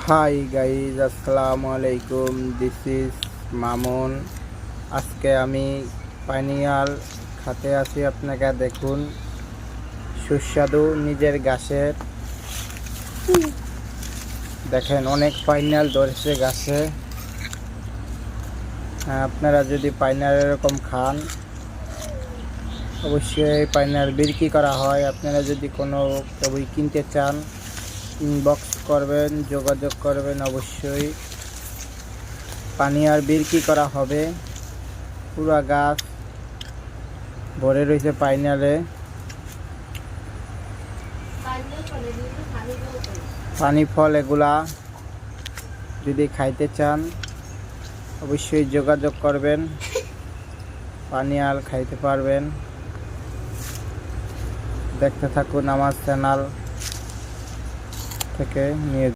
Hi guys, আসসালামু আলাইকুম। This is Mamun. আজকে আমি পাইনাল খাতে আছি। আপনাকে দেখুন, সুস্বাদু নিজের গাছের। দেখেন, অনেক পাইনাল ধরেছে গাছে। আপনারা যদি পাইনাল এরকম খান, অবশ্যই পাইনাল বিক্রি করা হয়। আপনারা যদি কোনো কেউ কিনতে চান, ইনবক্স করবেন, যোগাযোগ করবেন। অবশ্যই পাইনাল বিক্রি করা হবে। পুরা গাছ ভরে রয়েছে পাইনালে। পানি ফল এগুলা যদি খাইতে চান, অবশ্যই যোগাযোগ করবেন, পাইনাল খাইতে পারবেন। দেখতে থাকুন আমার চ্যানেল থেকে নিয়ে।